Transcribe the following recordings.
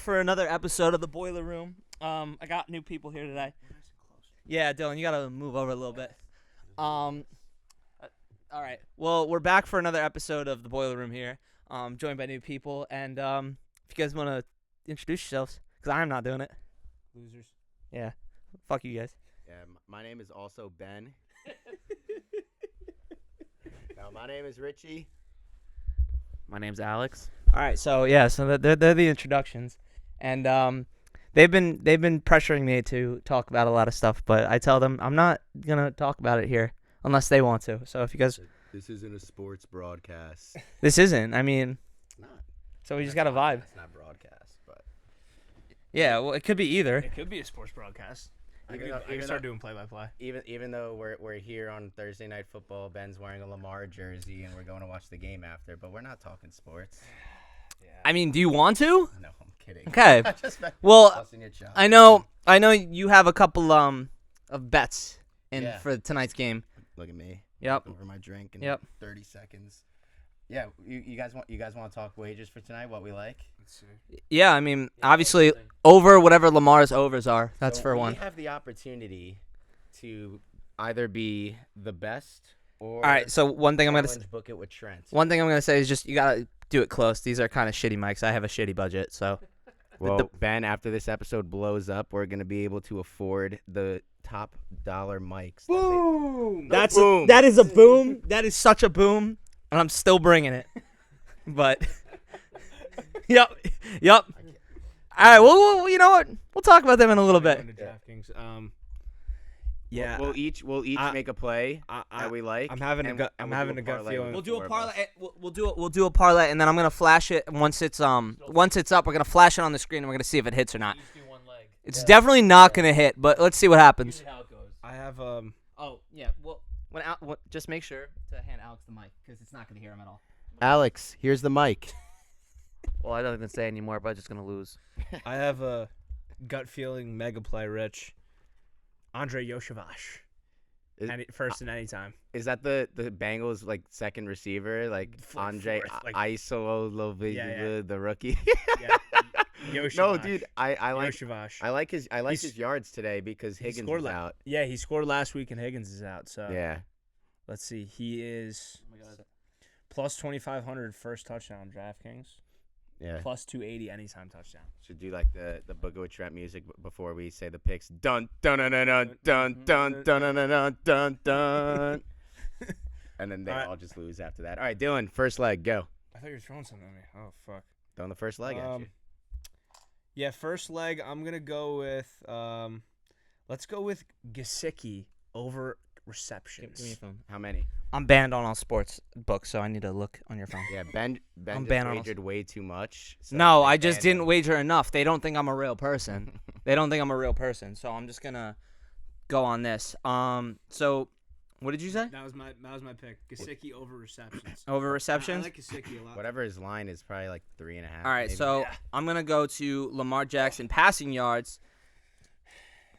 For another episode of the Boiler Room. I got new people here today. Yeah, Dylan, you gotta move over a little bit. All right. Well, we're back for another episode of the Boiler Room here. Joined by new people, and if you guys want to introduce yourselves, because I'm not doing it. Losers. Yeah. Fuck you guys. Yeah, my name is also Ben. No, my name is Richie. My name's Alex. All right. So yeah. So they're the introductions, and they've been pressuring me to talk about a lot of stuff, but I tell them I'm not gonna talk about it here unless they want to. So if you guys, This isn't a sports broadcast. this isn't. I mean, It's not. so we just got a vibe. It's not broadcast, but Yeah. Well, it could be either. It could be a sports broadcast. I can start doing play-by-play. even though we're here on Thursday Night Football, Ben's wearing a Lamar jersey, and we're going to watch the game after. But we're not talking sports. Yeah. I mean, do you want to? No, I'm kidding. Okay. Just Well, busting your chops. I know you have a couple of bets in Yeah. for tonight's game. Look at me. Yep. Over my drink in Yep. 30 seconds. Yeah, you guys want to talk wagers for tonight? What we like? Let's see. Yeah, I mean, obviously over whatever Lamar's overs are. That's So for one. We have the opportunity to either be the best or. All right. So one thing I'm gonna book it with Trent. say is just you gotta do it close. These are kind of shitty mics. I have a shitty budget, so. Well, Ben, after this episode blows up, we're gonna be able to afford the top dollar mics. Boom! That is a boom. That is such a boom, and I'm still bringing it. But. Yep. All right. Well, you know what? We'll talk about them in a little bit. Going to DraftKings. Yeah, we'll each make a play that we like. I'm having a and gut. we'll I'm do having a a gut parlay feeling. with We'll do four a of parlay. us. We'll do a parlay, and then I'm gonna flash it once it's up. We're gonna flash it on the screen, and we're gonna see if it hits or not. It's definitely not gonna hit, but let's see what happens. How it goes. I have Oh yeah. Well, just make sure to hand Alex the mic because it's not gonna hear him at all. Alex, here's the mic. Well, I don't even say anymore, but I'm just gonna lose. I have a gut feeling mega play, Rich. Andre Yoshavash. First and anytime. Is that the Bengals second receiver Andre fourth, Isolo Yeah. the rookie? Yeah. Yoshavash. No, dude, I like Yoshavash. I like his yards today because Higgins scored is out. Yeah, he scored last week and Higgins is out. So Yeah. let's see. He is plus 2,500 first touchdown DraftKings. Yeah. Plus 280 anytime touchdown. Should do the Boogo Trent music before we say the picks. Dun dun dun dun dun dun dun dun dun dun dun. And then they all just lose after that. All right, Dylan, first leg, go. I thought you were throwing something at me. Oh fuck. Throwing the first leg at you. Yeah, first leg. I'm gonna go with let's go with Gesicki over receptions. Give me your phone. How many? I'm banned on all sports books, so I need to look on your phone. Yeah, Ben I'm just banned on wagered way too much. So No, they I just banned didn't him. wager enough. They don't think I'm a real person. So I'm just gonna go on this. So what did you say? That was my pick. Gesicki over receptions. Over receptions? I like Gesicki a lot. Whatever his line is, probably 3.5. All right, maybe. so I'm going to go to Lamar Jackson passing yards.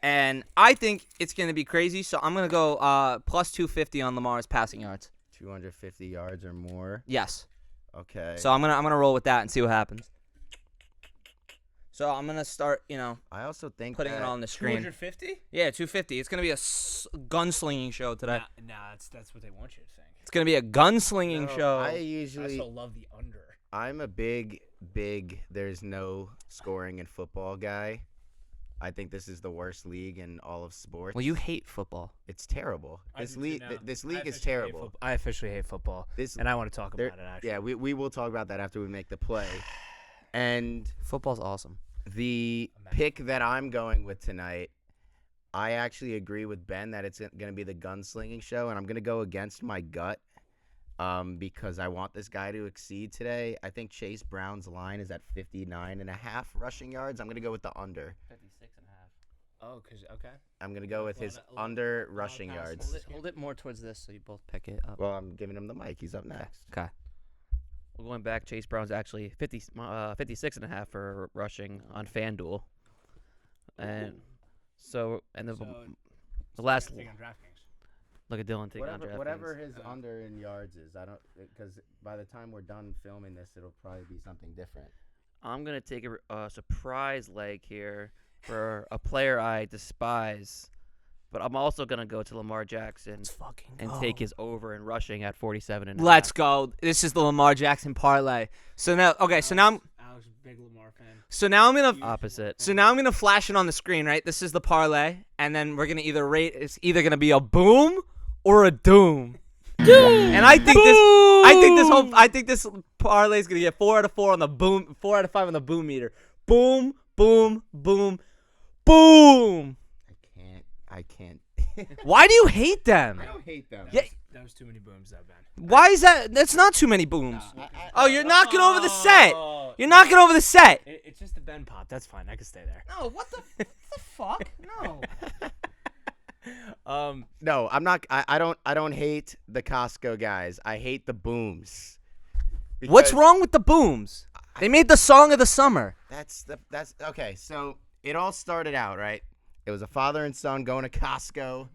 And I think it's going to be crazy, so I'm going to go plus 250 on Lamar's passing yards. 250 yards or more. Yes. Okay. So I'm going to roll with that and see what happens. So I'm going to start, I also think putting it on the screen. 250? Yeah, 250. It's going to be a gunslinging show today. Nah, that's what they want you to think. It's going to be a gunslinging show. I I usually still love the under. I'm a big there's no scoring in football guy. I think this is the worst league in all of sports. Well, you hate football. It's terrible. I This do too league now. this I league is officially hate terrible. I officially hate football, This and I want to talk there- about it actually. Yeah, we will talk about that after we make the play. And Football's awesome. the pick that I'm going with tonight, I actually agree with Ben that it's going to be the gunslinging show, and I'm going to go against my gut because I want this guy to exceed today. I think Chase Brown's line is at 59.5 rushing yards. I'm going to go with the under. 56.5. Oh, okay. I'm going to go with his under rushing yards. Hold it more towards this so you both pick it up. Well, I'm giving him the mic. He's up next. Okay. Well, going back, Chase Brown's actually 56.5 for rushing on FanDuel. And the last Thing on DraftKings. look at Dylan taking on Whatever DraftKings. his under in yards is, I don't because by the time we're done filming this, it'll probably be something different. I'm gonna take a surprise leg here for a player I despise, but I'm also gonna go to Lamar Jackson Let's fucking and go. take his over in rushing at 47 Let's go. This is the Lamar Jackson parlay. So now, okay. So now, Alex, big Lamar fan. so now I'm gonna. opposite. So now I'm gonna flash it on the screen, right? This is the parlay, and then we're gonna either rate. It's either gonna be a boom or a doom. And I think this parlay is gonna get 4 out of 4 on the boom, 4 out of 5 on the boom meter. Boom, boom, boom, boom. I can't. Why do you hate them? I don't hate them. Yeah. That was too many booms, that Ben. Why is that? That's not too many booms. Oh, you're knocking over the set. Oh. You're knocking over the set. It's just the Ben pop. That's fine. I can stay there. No, what the fuck? No. No, I'm not. I don't hate the Costco guys. I hate the booms. What's Because wrong with the booms? They made the song of the summer. That's okay. So it all started out right. It was a father and son going to Costco.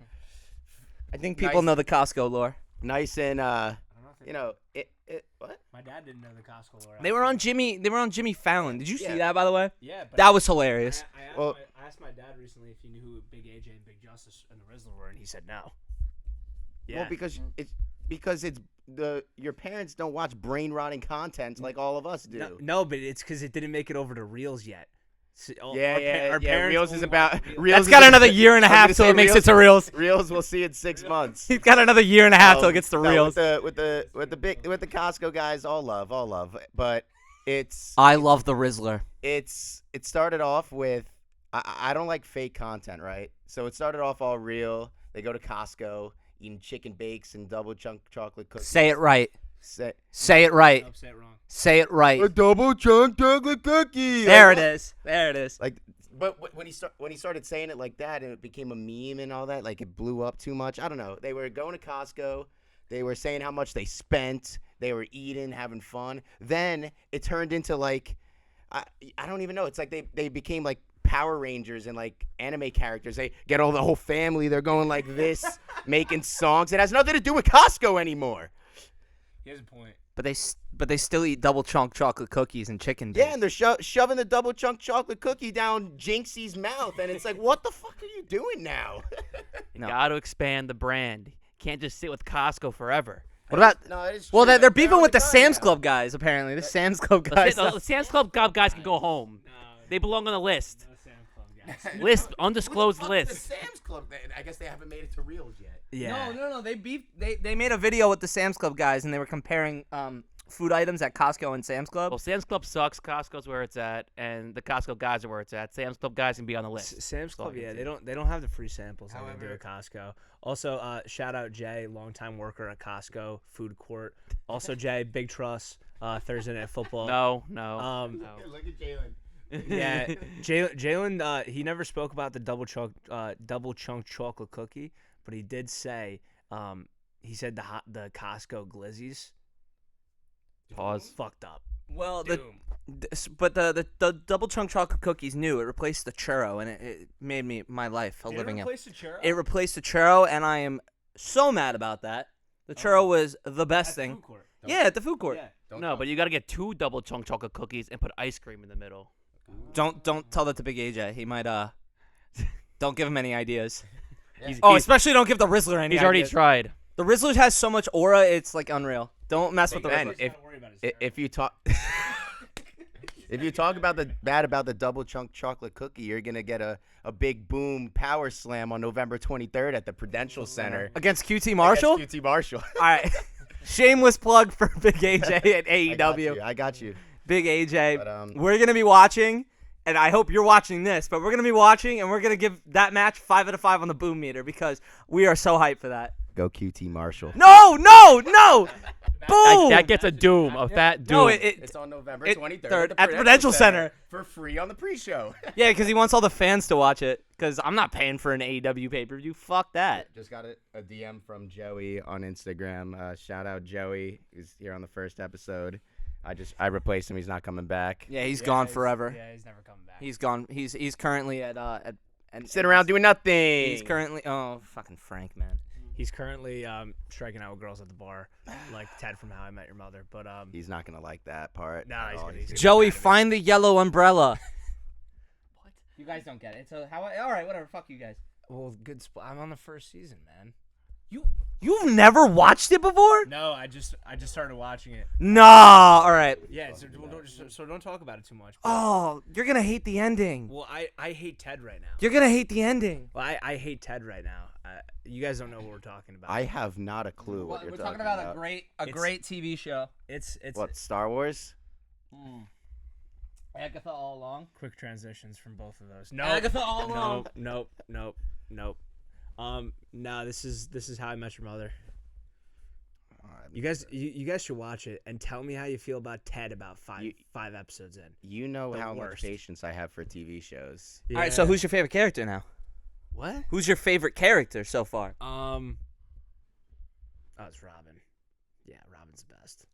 I think people know the Costco lore. Nice and I don't know if you know it. What? my dad didn't know the Costco lore. They were on Jimmy Fallon. Did you Yeah. see that, by the way? Yeah, but That was hilarious. Well- I asked my dad recently if he knew who Big AJ and Big Justice and the Rizzler were, and he said no. Yeah. Well, because it's your parents don't watch brain rotting content like all of us do. No, but it's because it didn't make it over to Reels yet. So, Yeah. parents Reels is only about watch Reels. Reels. That's got another year and a I was half gonna till say it makes Reels- it to Reels. Reels, we'll see in 6 months. He's got another year and a half till it gets to No, Reels. with the Costco guys, all love. But it's I love the Rizzler. it started off with I don't like fake content, right? So it started off all real. They go to Costco eating chicken bakes and double chunk chocolate cookies. Say it right. Say Say it right. Nope, say it wrong. Say it right. a double chunk chocolate cookie. There it is. There it is. Like, but when he started saying it like that, and it became a meme and all that, like it blew up too much. I don't know. They were going to Costco. They were saying how much they spent. They were eating, having fun. Then it turned into like, I don't even know. It's like they became like Power Rangers and like anime characters. They get the whole family. They're going like this, making songs. It has nothing to do with Costco anymore. He has a point. But they still eat double chunk chocolate cookies and chicken bakes. Yeah, and they're shoving the double chunk chocolate cookie down Jinxie's mouth, and it's like, what the fuck are you doing now? You No. got to expand the brand. Can't just sit with Costco forever. What about? No, it is Well, true. they're beefing on with the gun Sam's now. Club guys. Apparently, the Sam's Club The, guys. the Sam's Club guys can go home. No, They belong on the list. no Sam Club guys. List, Who the undisclosed fuck is list. The Sam's Club. I guess they haven't made it to Reels yet. Yeah. No. They beefed. They made a video with the Sam's Club guys, and they were comparing food items at Costco and Sam's Club. Well, Sam's Club sucks. Costco's where it's at, and the Costco guys are where it's at. Sam's Club guys can be on the list. Sam's That's all I Club, can yeah, say. they don't have the free samples like they do However- at Costco. Also, shout out Jay, longtime worker at Costco food court. Also, Jay, big trust. Thursday Night Football. No. No. Look at Jalen. Yeah, Jalen. He never spoke about the double chunk chocolate cookie, but he did say, he said the Costco glizzies Pause. fucked up. Well, Doom. but the double chunk chocolate cookies new. It replaced the churro, and it made my life a living hell. It replaced the churro, and I am so mad about that. The churro was the best thing. Yeah, at the food court. Yeah. No, but you got to get 2 double chunk chocolate cookies and put ice cream in the middle. Don't tell that to Big AJ. He might Don't give him any ideas. He's, Oh, he's, especially don't give the Rizzler any. he's already ideas. tried. The Rizzler has so much aura, it's like unreal. Don't mess with the Ben, Rizzler. if you talk if you talk about the double chunk chocolate cookie, you're gonna get a big boom power slam on November 23rd at the Prudential Center Against QT Marshall? against QT Marshall. All right. Shameless plug for Big AJ at AEW. I got you. Big AJ. But, We're going to be watching, and I hope you're watching this, but we're going to be watching, and we're going to give that match 5 out of 5 on the boom meter because we are so hyped for that. Go QT Marshall. No! Boom! That gets a doom. A fat doom. No, It's on November 23rd at the Prudential Center. for free on the pre-show. Yeah, because he wants all the fans to watch it, because I'm not paying for an AEW pay-per-view. Fuck that. Just got a DM from Joey on Instagram. Shout out Joey. He's here on the first episode. I replaced him. He's not coming back. Yeah, he's gone forever. Yeah, he's never coming back. He's gone. He's currently at Sitting around doing nothing. He's currently fucking Frank, man. He's currently striking out with girls at the bar, like Ted from How I Met Your Mother. But He's not gonna like that part. Nah, at he's all. gonna- he's gonna- Joey, find the yellow umbrella. What? You guys don't get it. So how? All right, whatever. Fuck you guys. well, good. I'm on the first season, man. You've never watched it before? No, I just started watching it. Nah. All right. Yeah, so don't talk about it too much. But, Oh, you're gonna hate the ending. well, I hate Ted right now. You're gonna hate the ending. Well, I hate Ted right now. You guys don't know what we're talking about. I have not a clue what you're talking about. a great TV show. It's What, Star Wars? Agatha all along. quick transitions from both of those. No, Agatha all along. Nope. No, this is How I Met Your Mother. You guys should watch it and tell me how you feel about Ted about five episodes in. You know The how much worst. patience I have for TV shows. All right. So who's your favorite character now? what? Who's your favorite character so far? Oh, it's Robin. Yeah, Robin's the best.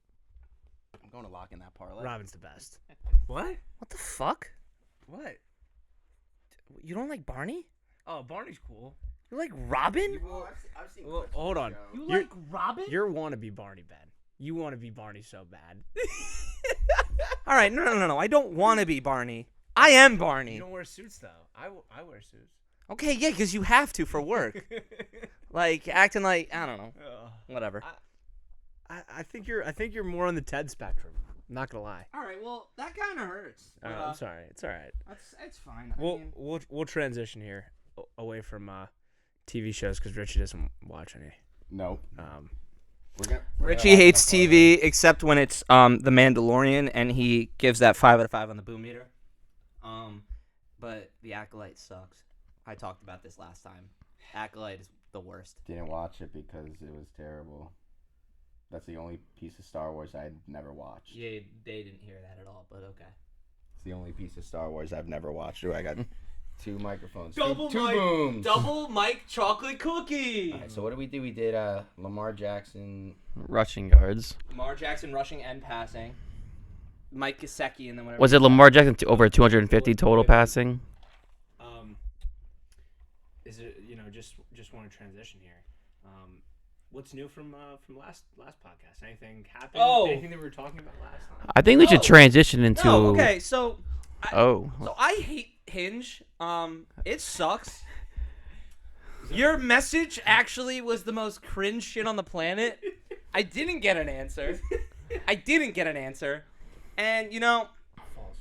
I'm going to lock in that parlay. Robin's the best. What? What the fuck? What? You don't like Barney? Oh, Barney's cool. You like Robin? I've seen Well, hold on. You You're- like Robin? You're wannabe Barney, Ben. You want to be Barney so bad. All right. No. I don't want to be Barney. I am Barney. You don't wear suits though. I wear suits. Okay, yeah, because you have to for work. Like acting like I don't know. Whatever. I think you're more on the Ted spectrum. I'm not gonna lie. All right. Well, that kind of hurts. I'm sorry. It's all right. It's fine. We'll transition here away from TV shows because Richie doesn't watch any. Nope. Richie hates TV except when it's The Mandalorian, and he gives that 5 out of 5 on the boom meter. But The Acolyte sucks. I talked about this last time. Acolyte is the worst. Didn't watch it because it was terrible. That's the only piece of Star Wars I'd never watched. Yeah, they didn't hear that at all, but okay. It's the only piece of Star Wars I've never watched. Ooh, I got 2 microphones. Double two mic. booms. Double Mike chocolate cookie. All right, so what did we do? We did Lamar Jackson. Rushing yards. Lamar Jackson rushing and passing. Mike Gesicki and then whatever. Was it Lamar Jackson over 250 total passing? Is it just want to transition here? What's new from last podcast? Anything happened? Oh. Anything that we were talking about last time? I think we should Oh. transition into. No, okay, so Oh. So I hate Hinge. It sucks. Your message actually was the most cringe shit on the planet. I didn't get an answer. And False.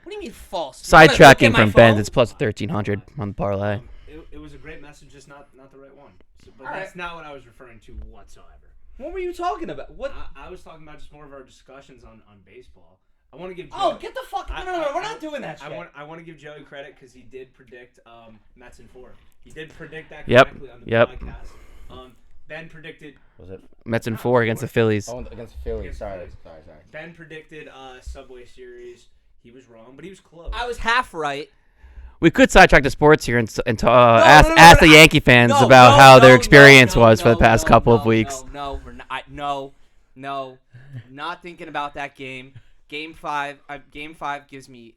what do you mean false? You wanna look Sidetracking at my from Ben's, phone? it's plus 1,300 on the parlay. It was a great message, just not the right one. But All that's right. not what I was referring to whatsoever. What were you talking about? What? I was talking about just more of our discussions on baseball. I want to give. Oh, Joey, get the fuck! I- No, I- we're not doing that I shit. want to give Joey credit because he did predict Mets in 4. He did predict that Yep, correctly on the yep. podcast. Ben predicted. Was it? Mets in 4 against the Phillies. Oh, against Philly. Against Sorry. Phillies. Sorry. Ben predicted Subway Series. He was wrong, but he was close. I was half right. We could sidetrack to sports here and ask the Yankee fans No, about no, how their no, experience no, was for the no, past no, couple of no, weeks. No, we're not. No, not thinking about that game. Game 5 gives me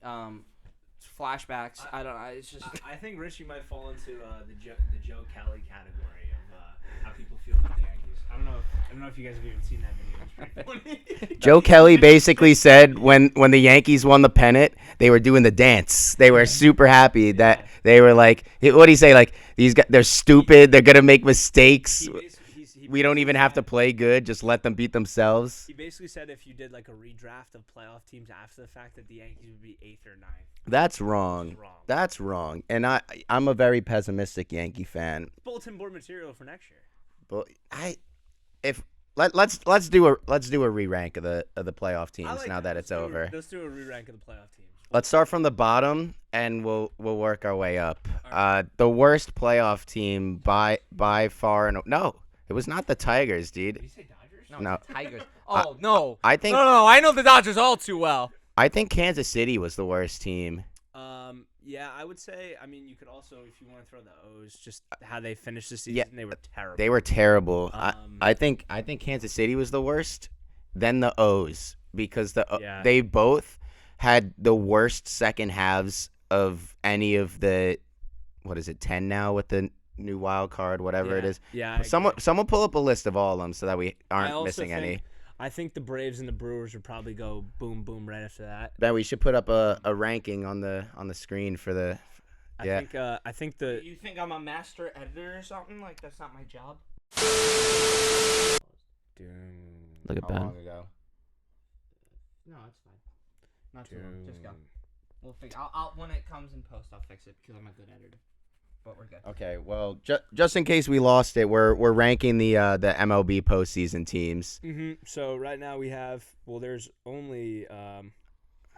flashbacks. I don't know. It's just I think Richie might fall into the Joe Kelly category of how people feel about the Yankees. I don't know if you guys have even seen that video. It's pretty funny. Joe Kelly basically said when the Yankees won the pennant, they were doing the dance. They were super happy that they were like, what do you say? Like, these guys, they're stupid. They're gonna make mistakes. We don't even have to play good. Just let them beat themselves. He basically said if you did like a redraft of playoff teams after the fact, that the Yankees would be 8th or 9th. That's wrong. Wrong. That's wrong. And I'm a very pessimistic Yankee fan. Bulletin board material for next year. But let's do a re-rank of the playoff teams now that it's over. Let's do a re-rank of the playoff teams. Let's start from the bottom and we'll work our way up. The worst playoff team by far no, it was not the Tigers, dude. Did you say Dodgers? No. it's the Tigers. Oh no. I think No. I know the Dodgers all too well. I think Kansas City was the worst team. Yeah, I would say. I mean, you could also, if you want to throw the O's, just how they finished the season. Yeah, They were terrible. They were terrible. Um, I think Kansas City was the worst, then the O's because Yeah. they both had the worst second halves of any of the 10 now with the new wild card, whatever it is. Yeah. Someone pull up a list of all of them so that we aren't missing any. I think the Braves and the Brewers would probably go boom, boom right after that. Then we should put up a ranking on the screen for the. Yeah. I think the. You think I'm a master editor or something? Like that's not my job. Look at How Ben. long ago? No, it's fine. Not too long. Just go. We'll figure. I'll when it comes in post, I'll fix it because I'm a good editor. But we're good. Okay, well, just in case we lost it, we're ranking the MLB postseason teams. So right now we have there's only how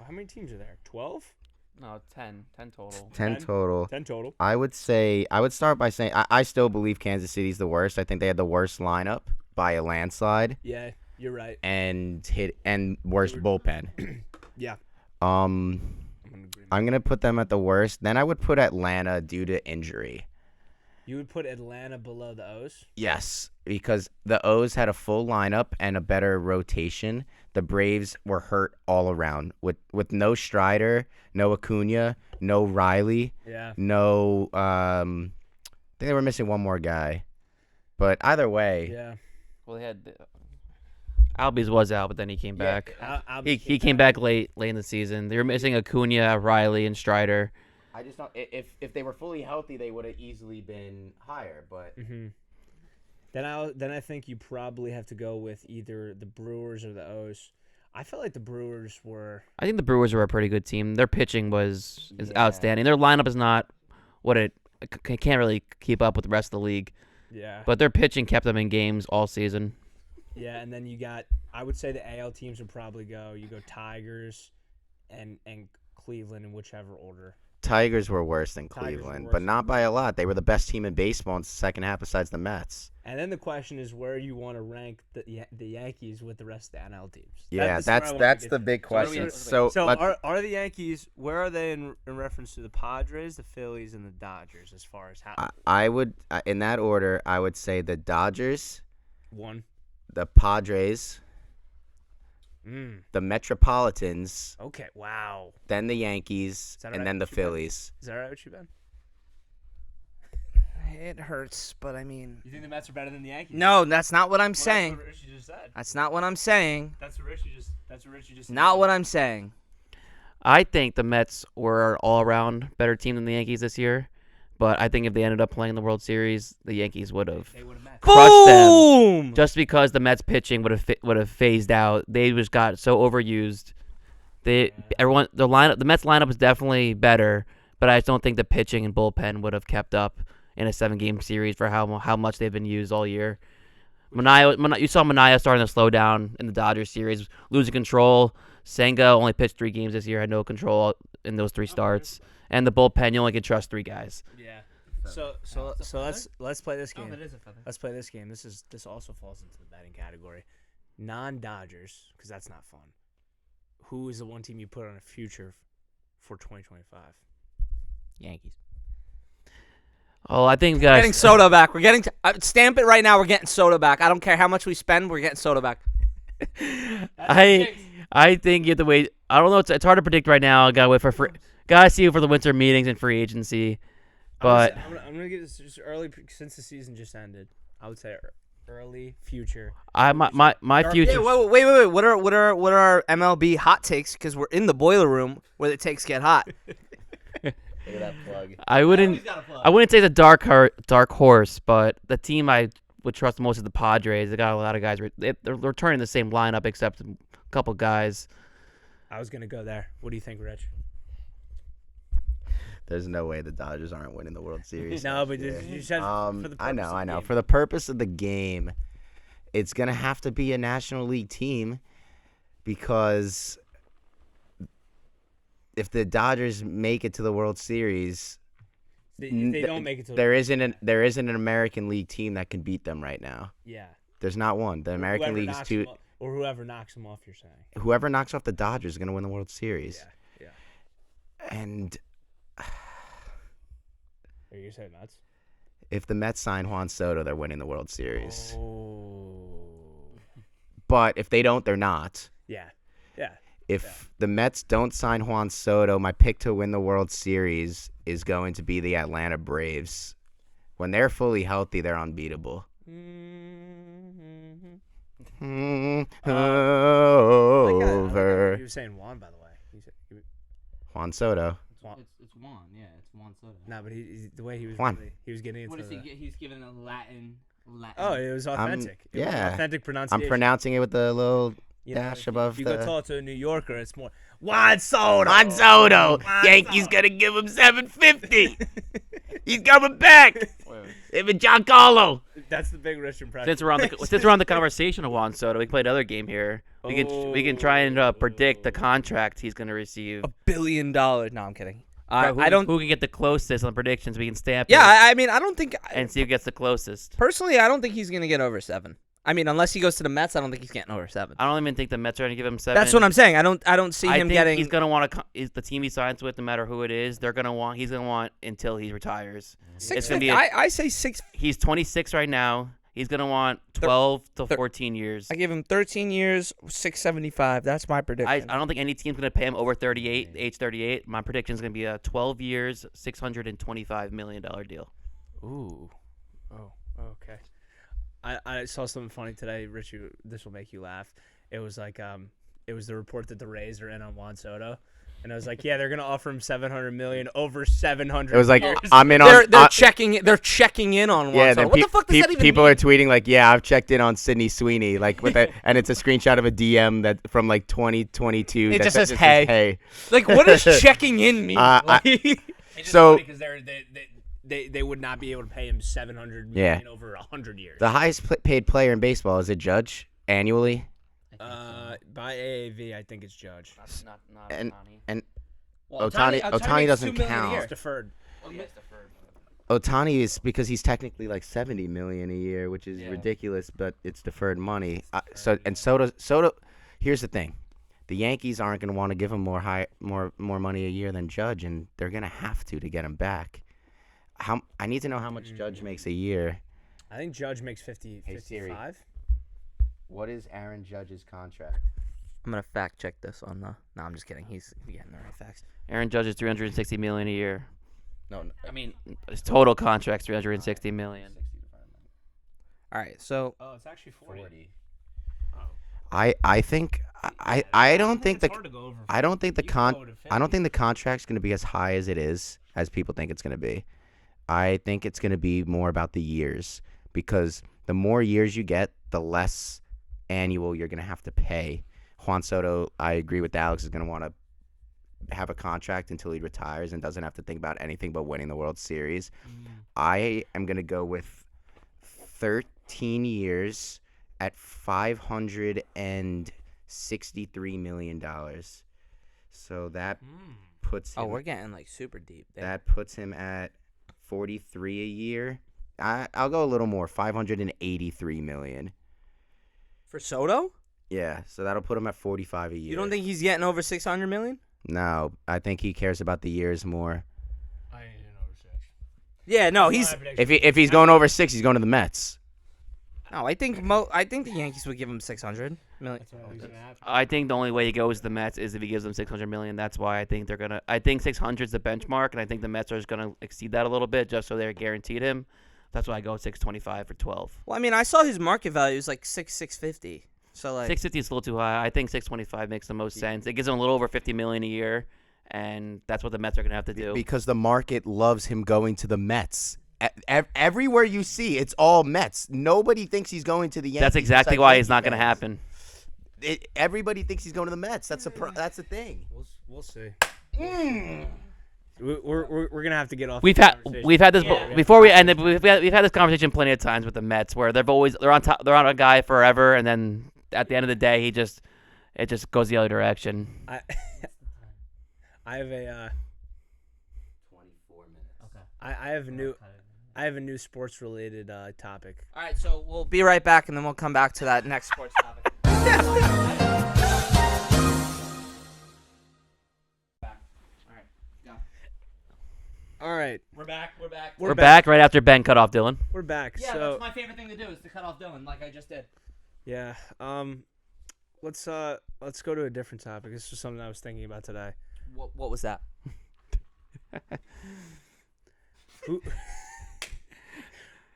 many teams are there? 12? No, 10. 10 total. 10 total. 10 total. I would start by saying I still believe Kansas City's the worst. I think they had the worst lineup by a landslide. Yeah, you're right. And worst bullpen. Yeah. I'm gonna put them at the worst. Then I would put Atlanta due to injury. You would put Atlanta below the O's? Yes, because the O's had a full lineup and a better rotation. The Braves were hurt all around with no Strider, no Acuna, no Riley, no. I think they were missing one more guy, but either way, Yeah. Well, they had Albies was out, but then he came back. Albie He came back late in the season. They were missing Acuna, Riley, and Strider. I just don't. If they were fully healthy, they would have easily been higher. But Then I think you probably have to go with either the Brewers or the O's. I felt like the Brewers were. I think the Brewers were a pretty good team. Their pitching is Yeah. outstanding. Their lineup is not what it can't really keep up with the rest of the league. Yeah. But their pitching kept them in games all season. Yeah, and then you got. I would say the AL teams would probably go. You go Tigers, and Cleveland in whichever order. Tigers were worse than Tigers were Cleveland, worse but than not by a lot. They were the best team in baseball in the second half besides the Mets. And then the question is where you want to rank the Yankees with the rest of the NL teams. Yeah, That's where I that's wanna that's get the to. big So what do we- question. so So let's- are the Yankees? Where are they in reference to the Padres, the Phillies, and the Dodgers as far as how I would in that order. I would say the Dodgers, one? the Padres, the Metropolitans, Okay. Wow. then the Yankees, that and right then the with you, Ben? Phillies. Is that right with you, Ben? It hurts, but I mean. You think the Mets are better than the Yankees? No, that's not what I'm saying. That's what Richie just said. That's not what I'm saying. That's what Richie just. Not what I'm saying. I think the Mets were an all-around better team than the Yankees this year. But I think if they ended up playing the World Series, the Yankees would have They would have met. crushed them. Boom! Just because the Mets pitching would have phased out. They just got so overused. The Mets lineup is definitely better, but I just don't think the pitching and bullpen would have kept up in a 7-game series for how much they've been used all year. You saw Manaea starting to slow down in the Dodgers series, losing control. Senga only pitched 3 games this year, had no control in those 3 starts. And the bullpen, you only can trust 3 guys. Yeah. So let's play this game. Oh, that is a feather. Let's play this game. This also falls into the betting category. Non-Dodgers, because that's not fun. Who is the one team you put on a future for 2025? Yankees. Oh, I think We're getting Soto back. We're getting stamp it right now. We're getting Soto back. I don't care how much we spend. We're getting Soto back. I think you have to wait. I don't know. It's hard to predict right now. Gotta wait for gotta see for the winter meetings and free agency. But I'm gonna get this just early since the season just ended. I would say early future. my future. Yeah, wait. What are our MLB hot takes? Because we're in the boiler room where the takes get hot. Look at that plug. I wouldn't say the dark horse, but the team I would trust most is the Padres. They got a lot of guys. They're returning the same lineup except a couple guys. I was gonna go there. What do you think, Rich? There's no way the Dodgers aren't winning the World Series. No, next but year. you said for the purpose I know. of the game. For the purpose of the game, it's gonna have to be a National League team because if the Dodgers make it to the World Series, They don't make it to there isn't an American League team that can beat them right now. Yeah. There's not one. The American Whoever League is knocks too. them off- or whoever knocks them off. You're saying. Whoever knocks off the Dodgers is gonna win the World Series. Yeah. And Are you saying nuts? if the Mets sign Juan Soto, they're winning the World Series. Oh. But if they don't, they're not. Yeah. If the Mets don't sign Juan Soto, my pick to win the World Series is going to be the Atlanta Braves. When they're fully healthy, they're unbeatable. Over. He was saying Juan, by the way. Juan Soto. It's Juan. Yeah, it's Juan Soto. No, but the way he was Juan. he was getting into What is he? He's giving a Latin. Oh, it was authentic. It was yeah. authentic pronunciation. I'm pronouncing it with the little dash above If you the. go talk to a New Yorker, it's more Juan Soto. Juan Soto. Yankees gonna give him $750. He's coming back. Him and Giancarlo. That's the big rich impression. Since we're on the conversation of Juan Soto, we can play another game here. We can try and predict the contract he's going to receive. $1 billion. No, I'm kidding. Who can get the closest on the predictions? We can stamp. Yeah, it I mean, I don't think. and see who gets the closest. Personally, I don't think he's gonna get over 7. I mean, unless he goes to the Mets, I don't think he's getting over 7. I don't even think the Mets are going to give him 7. That's what I'm saying. I don't see I him think getting. he's going to want to. The team he signs with, no matter who it is, he's going to want until he retires. It's gonna be. I say 6. He's 26 right now. He's going to want 12 to 14 years. I give him 13 years, 675. That's my I prediction. don't think any team's going to pay him over 38, age 38. My prediction is going to be a 12 years, $625 million deal. Ooh. Oh, okay. I saw something funny today, Richie. This will make you laugh. It was like it was the report that the Rays are in on Juan Soto, and I was like, yeah, they're gonna offer him $700 million over 700. It was like years. I'm in on. They're checking. They're checking in on Juan Yeah, Soto. then What the fuck does that even people mean? are tweeting like, "Yeah, I've checked in on Sydney Sweeney," like with it, and it's a screenshot of a DM that from like 2022. It that just says, says, "Hey." Like, what does checking in mean? So because they would not be able to pay him $700 million Yeah. over 100 years. the highest paid player in baseball is a Judge annually. By AAV, I think it's Judge. Not And- Ohtani. And Well, Ohtani makes doesn't $2 million a count. year. It's deferred. Oh, yeah, it's deferred. Ohtani is because he's technically like 70 million a year, which is Yeah. ridiculous, but it's deferred money. Soto. Here's the thing: the Yankees aren't going to want to give him more money a year than Judge, and they're going to have to get him back. I need to know how much Judge makes a year. I think Judge makes 50, Hey, Siri. 55. What is Aaron Judge's contract? I'm gonna fact check this on the. No, I'm just kidding. He's getting the right facts. Aaron Judge is $360 million a year. No. I mean, his total contract's $360 million. All right, so Oh, it's actually 40. I think I don't think it's hard to go over. I don't think the You can go to I don't 50. think the contract's going to be as high as it is as people think it's going to be. I think it's going to be more about the years because the more years you get, the less annual you're going to have to pay. Juan Soto, I agree with Alex, is going to want to have a contract until he retires and doesn't have to think about anything but winning the World Series. I am going to go with 13 years at $563 million. So that puts him, we're getting like super deep there. that puts him at 43 a year. I'll go a little more, 583 million. For Soto, Yeah, so that'll put him at 45 a year. you don't think he's getting over 600 million? No, I think he cares about the years more. I ain't in over 6. Yeah, no, he's. If he's going over 6, he's going to the Mets. No, I think the Yankees would give him 600 million. That's what I was gonna happen. I think the only way he goes to the Mets is if he gives them $600 million. That's why I think they're gonna. I think 600 is the benchmark, and I think the Mets are just gonna exceed that a little bit just so they're guaranteed him. That's why I go 625 for 12. Well, I mean, I saw his market value is like 650. So like 650 is a little too high. I think 625 makes the most sense. It gives him a little over $50 million a year, and that's what the Mets are gonna have to do. Because the market loves him going to the Mets. Everywhere you see, it's all Mets. Nobody thinks he's going to the Yankees. That's exactly besides why Yankee it's not gonna fans. happen. Everybody thinks he's going to the Mets. That's that's the thing. We'll see. We're gonna have to get off. We've this had conversation. this Yeah. before we end it. We've had this conversation plenty of times with the Mets where they're on top. They're on a guy forever, and then at the end of the day, it just goes the other direction. I have a 24 minutes. Okay. I have a new sports related topic. All right, so we'll be right back, and then we'll come back to that next sports topic. All right, We're back. We're back right after Ben cut off Dylan. we're back. Yeah, so that's my favorite thing to do is to cut off Dylan, like I just did. yeah, let's go to a different topic. This was something I was thinking about today. What was that? Who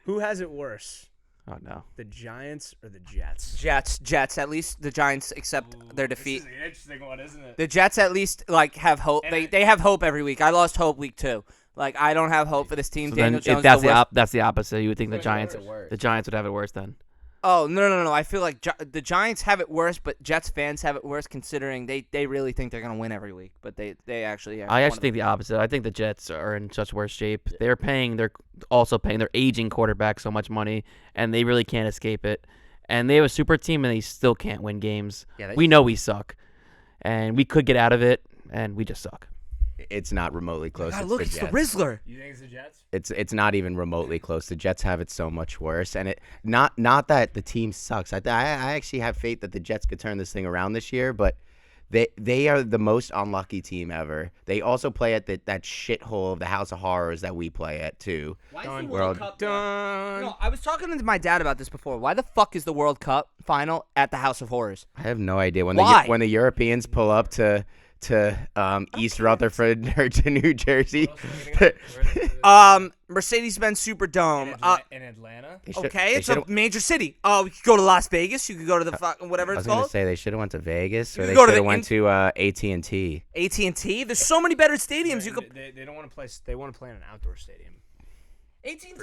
Who has it worse, Oh no. the Giants or the Jets? Jets. At least the Giants accept their defeat. This is an interesting one, isn't it? The Jets at least like have hope. And They have hope every week. I lost hope week 2. Like I don't have hope for this team. So Daniel then Jones. that's the worst. that's the opposite. You would think the Who's Giants worse? the Giants would have it worse then. Oh no! I feel like the Giants have it worse, but Jets fans have it worse considering they really think they're gonna win every week, but they actually. Have I actually think the opposite. I think the Jets are in such worse shape. They're also paying their aging quarterback so much money, and they really can't escape it. And they have a super team, and they still can't win games. Yeah, We know we suck, and we could get out of it, and we just suck. It's not remotely close. God, It's look, the it's the Jets. Rizzler. You think it's the Jets? It's not even remotely close. The Jets have it so much worse, and it not that the team sucks. I actually have faith that the Jets could turn this thing around this year, but they are the most unlucky team ever. They also play at that shithole of the House of Horrors that we play at too. Why Done. World Done. No, I was talking to my dad about this before. Why the fuck is the World Cup final at the House of Horrors? I have no idea when Why? when the Europeans pull up to East Rutherford or to New Jersey. Mercedes-Benz Superdome. In Atlanta? They should- Okay, they it's a should've- major city. Oh, you could go to Las Vegas. You could go to the whatever I it's was gonna called. say they should have went to Vegas or You they could go to should have the went to AT&T. AT&T. There's so many better stadiums. You could. They don't want to play. They want to play in an outdoor stadium AT&T.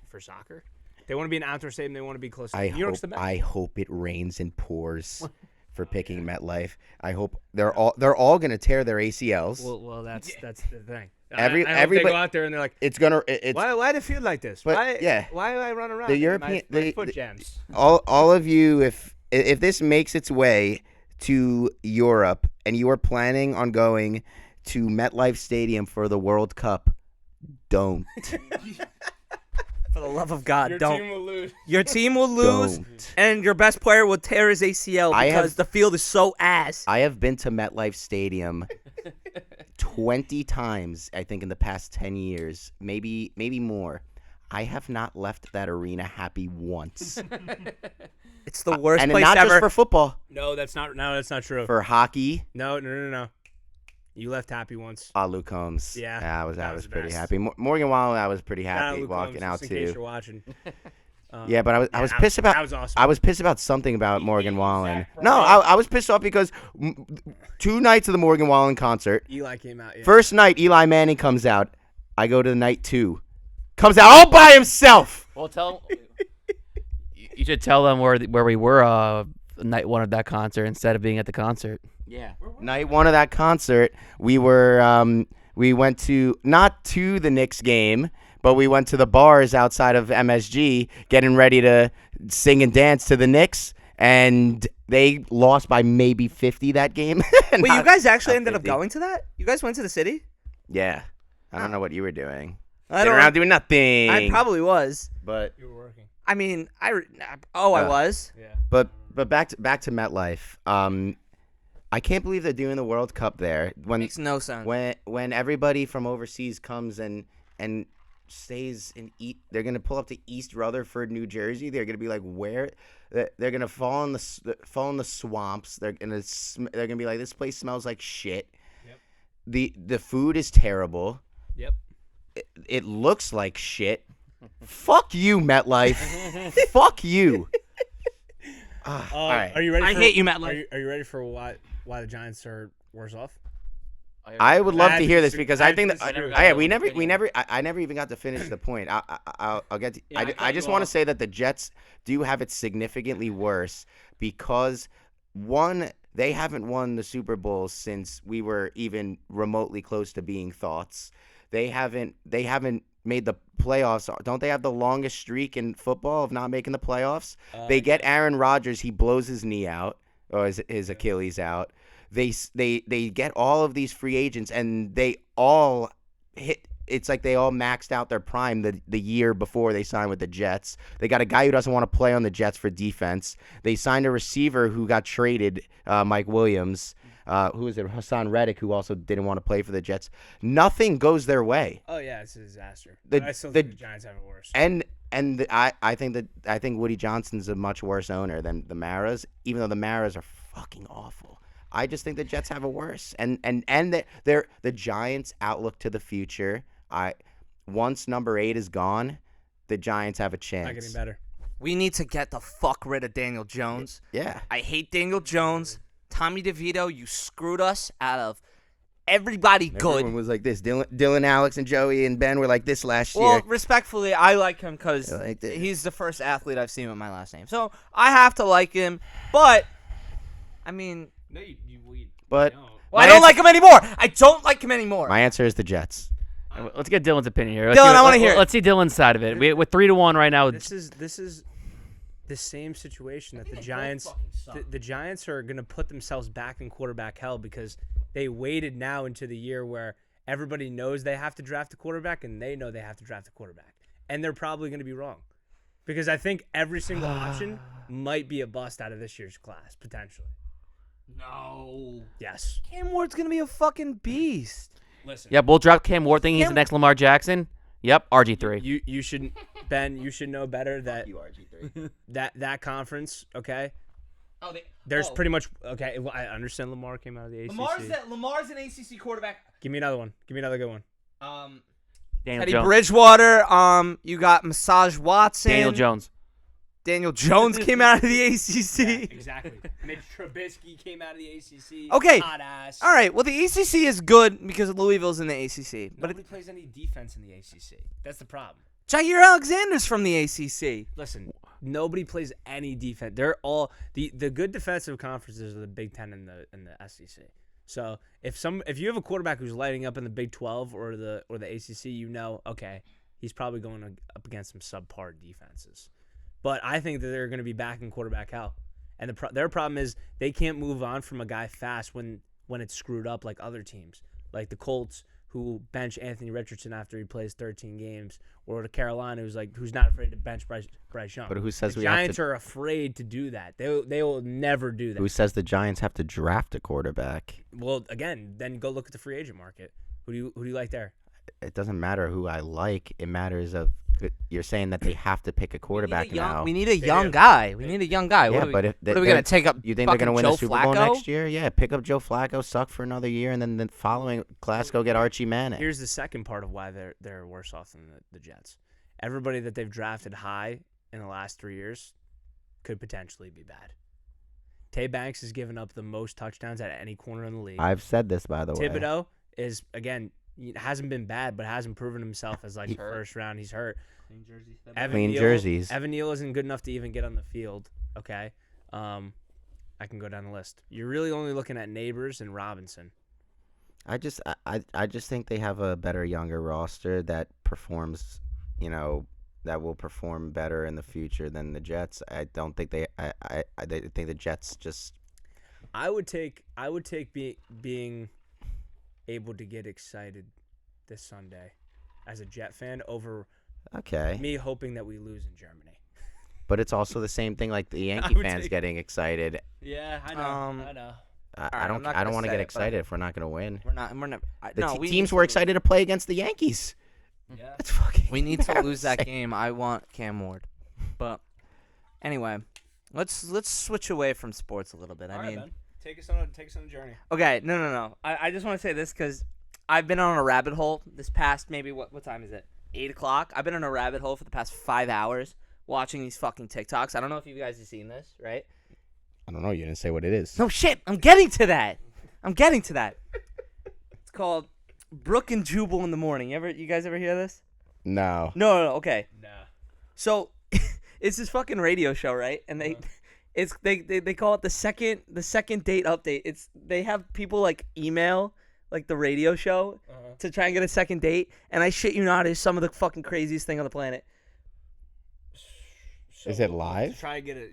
for soccer. They want to be an outdoor stadium. They want to be close. I to New York's the best. hope it rains and pours for picking MetLife. I hope they're all gonna tear their ACLs. Well, that's the thing. Every- I hope they everybody- go out there and they're like, It's gonna it's why do it feel like this? But, Why? yeah. Why do I run around? The and European- my foot jams. all of you. If this makes its way to Europe and you are planning on going to MetLife Stadium for the World Cup, don't. For the love of God, Your don't. team will lose. Your team will lose, Don't. and your best player will tear his ACL I because have- the field is so ass. I have been to MetLife Stadium 20 times, I think, in the past 10 years, maybe more. I have not left that arena happy once. It's the worst And place not ever. just for football, No, that's not true. for hockey. No. You left happy once. Luke Combs. Yeah, I was that was the pretty best. happy. Morgan Wallen, I was pretty Shout out happy Luke walking Combs, out just in case too. you're watching. Yeah, but I was that pissed about. That was awesome. I was pissed about something about Morgan Wallen. No, I was pissed off because 2 nights of the Morgan Wallen concert. Eli came out. Yeah. First night, Eli Manning comes out. I go to night 2. Comes out all by himself. Well, you should tell them where we were night 1 of that concert instead of being at the concert. Yeah. Night 1 of that concert, we went to, not to the Knicks game, but we went to the bars outside of MSG getting ready to sing and dance to the Knicks, and they lost by maybe 50 that game. Wait, you guys actually not ended up 50. going to that? You guys went to the city? Yeah. I don't know what you were doing. I Sitting don't. around doing nothing. I probably was. But You were working. I mean, I was. Yeah. but back to MetLife. I can't believe they're doing the World Cup there. Makes no sense. When everybody from overseas comes and stays and they're gonna pull up to East Rutherford, New Jersey. They're gonna be like, where? They're gonna fall in the swamps. They're gonna be like, this place smells like shit. Yep. The food is terrible. Yep. It looks like shit. Fuck you, MetLife. Fuck you. All right. Are you ready? I hate you, Matt Life. Are you ready for why the Giants are worse off? I would love I to hear this disagree- because I I think disagree with that that. I never even got to finish the point. I'll get to, Yeah, I cut I just you want to off. say that the Jets do have it significantly worse because one, they haven't won the Super Bowl since we were even remotely close to being thoughts. They haven't made the playoffs. Don't they have the longest streak in football of not making the playoffs? They get Aaron Rodgers, he blows his knee out or his Achilles out. They get all of these free agents and they all hit. It's like they all maxed out their prime the year before they signed with the Jets. They got a guy who doesn't want to play on the Jets for defense. They signed a receiver who got traded, Mike Williams. Who is it? Hassan Reddick, who also didn't want to play for the Jets. Nothing goes their way. Oh yeah, it's a disaster. The- But I still the- think the Giants have it worse. I think Woody Johnson's a much worse owner than the Maras, even though the Maras are fucking awful. I just think the Jets have it worse, and they're the Giants' outlook to the future. Once number 8 is gone, the Giants have a Not chance. getting better. We need to get the fuck rid of Daniel Jones. Yeah. I hate Daniel Jones. Tommy DeVito, you screwed us out of everybody good. Everyone was like this. Dylan, Alex, and Joey and Ben were like this last Well, year. respectfully, I like him because You like this? he's the first athlete I've seen with my last name. So I have to like him. But, I mean, No, you But don't. well, I don't like him anymore. I don't like him anymore. my answer is the Jets. Let's get Dylan's opinion here. Dylan, I wanna hear it. Let's see Dylan's side of it. We're 3-1 right now. This is the same situation that the Giants. The Giants are going to put themselves back in quarterback hell because they waited now into the year where everybody knows they have to draft a quarterback and they know they have to draft a quarterback, and they're probably going to be wrong because I think every single option might be a bust out of this year's class potentially. No. Yes. Cam Ward's going to be a fucking beast. Listen. Yep, we'll drop Cam Ward thinking he's the next Lamar Jackson. Yep, RG3. You should Ben. You should know better that RG3. that conference. Okay. Oh, There's pretty much okay. Well, I understand Lamar came out of the ACC. Lamar's an ACC quarterback. Give me another one. Give me another good one. Daniel Teddy Jones. Bridgewater. You got Massage Watson. Daniel Jones. Daniel Jones came out of the ACC. Exactly. Mitch Trubisky came out of the ACC. Okay. Hot ass. All right. Well, the ACC is good because Louisville's in the ACC. But Nobody plays any defense in the ACC. That's the problem. Jair Alexander's from the ACC. Listen, nobody plays any defense. They're all the good defensive conferences are the Big Ten and the SEC. So if you have a quarterback who's lighting up in the Big 12 or the ACC, you know, okay, he's probably going up against some subpar defenses. But I think that they're going to be back in quarterback hell, and their problem is they can't move on from a guy fast when it's screwed up like other teams, like the Colts who bench Anthony Richardson after he plays 13 games, or the Carolina who's not afraid to bench Bryce Young. But who says the we have Giants to? are afraid to do that. They will never do that. Who says the Giants have to draft a quarterback? Well, again, then go look at the free agent market. Who do you like there? It doesn't matter who I like. It matters of. You're saying that they have to pick a quarterback now. We need a young guy. We need a young guy. Yeah, what but if what are we going to take up? You think they're going to win Joe the Super Bowl Flacco? next year? Yeah, pick up Joe Flacco, suck for another year, and then the following class go get Archie Manning. Here's the second part of why they're worse off than the Jets. Everybody that they've drafted high in the last 3 years could potentially be bad. Tay Banks has given up the most touchdowns at any corner in the league. I've said this, by the way. Thibodeau is, again, hasn't been bad, but hasn't proven himself as like first round. He's hurt. Clean jerseys. Evan Neal isn't good enough to even get on the field. Okay, I can go down the list. You're really only looking at Neighbors and Robinson. I just think they have a better, younger roster that performs, that will perform better in the future than the Jets. I don't think they think the Jets just. I would take being able to get excited this Sunday as a Jet fan over me hoping that we lose in Germany. But it's also the same thing like the Yankee fans getting excited. Yeah, I know. I know. I don't want to get excited if we're not going to win. We're not. Teams were excited to play against the Yankees. Yeah. That's fucking. We need to lose that game. I want Cam Ward. But anyway, let's switch away from sports a little bit. All I right, mean, Ben. Take us on a journey. okay, no. I just want to say this because I've been on a rabbit hole this past maybe what time is it? 8 o'clock. I've been on a rabbit hole for the past 5 hours watching these fucking TikToks. I don't know if you guys have seen this, right? I don't know. You didn't say what it is. No shit. I'm getting to that. It's called Brooke and Jubal in the Morning. You guys ever hear this? No. No. Okay. Nah. So it's this fucking radio show, right? And they call it the second date update. They have people like email like the radio show to try and get a second date, and I shit you not, it's some of the fucking craziest thing on the planet. Is it live? Try to get it.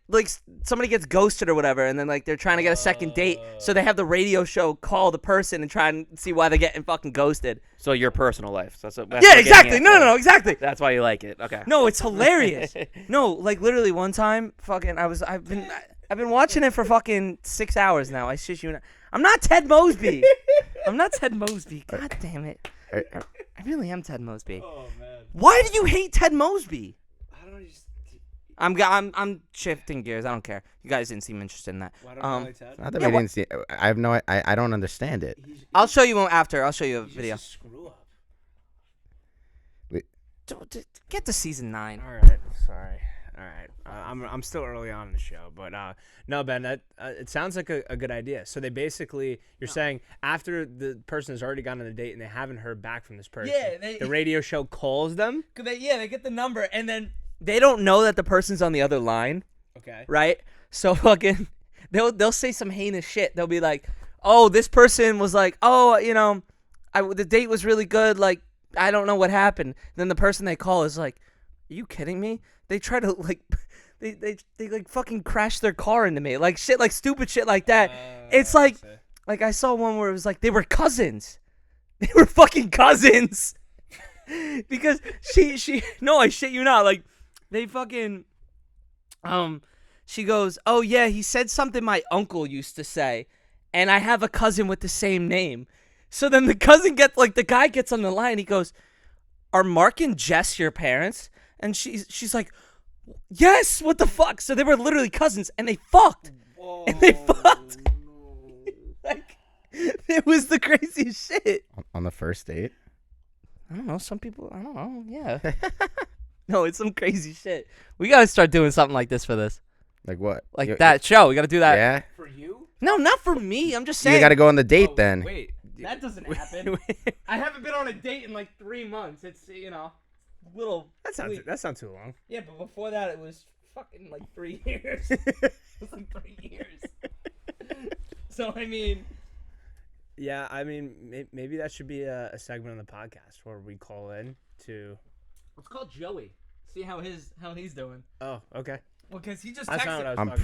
Like somebody gets ghosted or whatever, and then like they're trying to get a second date, so they have the radio show call the person and try and see why they're getting fucking ghosted. So your personal life. So that's what Yeah, exactly. No, exactly. That's why you like it. Okay. No, it's hilarious. No, like literally one time, fucking, I've been watching it for fucking 6 hours now. I shit you not. I'm not Ted Mosby. God damn it. I really am Ted Mosby. Oh man. Why do you hate Ted Mosby? I don't know. I'm shifting gears. I don't care. You guys didn't seem interested in that. Why don't you like Ted? Not that we didn't see. I have no. I don't understand it. I'll show you one after. I'll show you a He's video. just a screw up. get to season 9. All right, sorry. All right, I'm still early on in the show, but no, Ben, that it sounds like a good idea. So they basically, you're saying after the person has already gone on a date and they haven't heard back from this person, the radio show calls them. They get the number and then they don't know that the person's on the other line. Okay. Right? So fucking, they'll say some heinous shit. They'll be like, "Oh, this person was like, oh, the date was really good. Like, I don't know what happened." Then the person they call is like, "Are you kidding me?" They try to like, they like fucking crash their car into me, like shit, like stupid shit like that. It's like I saw one where it was like they were cousins. They were fucking cousins. Because she no, I shit you not. Like they fucking she goes, "Oh yeah, he said something my uncle used to say, and I have a cousin with the same name." So then the guy gets on the line. He goes, "Are Mark and Jess your parents?" And she's like, "Yes, what the fuck?" So they were literally cousins, and they fucked. Whoa, And they fucked. No. Like, it was the craziest shit. On the first date? I don't know. Some people, I don't know. Yeah. No, it's some crazy shit. We got to start doing something like this for this. Like what? Like that show. We got to do that. Yeah? For you? No, not for me. I'm just saying. You got to go on the date then. Wait. That doesn't happen. I haven't been on a date in like 3 months. It's, little. That's not too long. Yeah, but before that, it was fucking like 3 years. It was like 3 years. So, I mean. Yeah, I mean, maybe that should be a segment on the podcast where we call in to. Let's call Joey. See how he's doing. Oh, okay. Well, because he just That's not what I texted. was I'm talking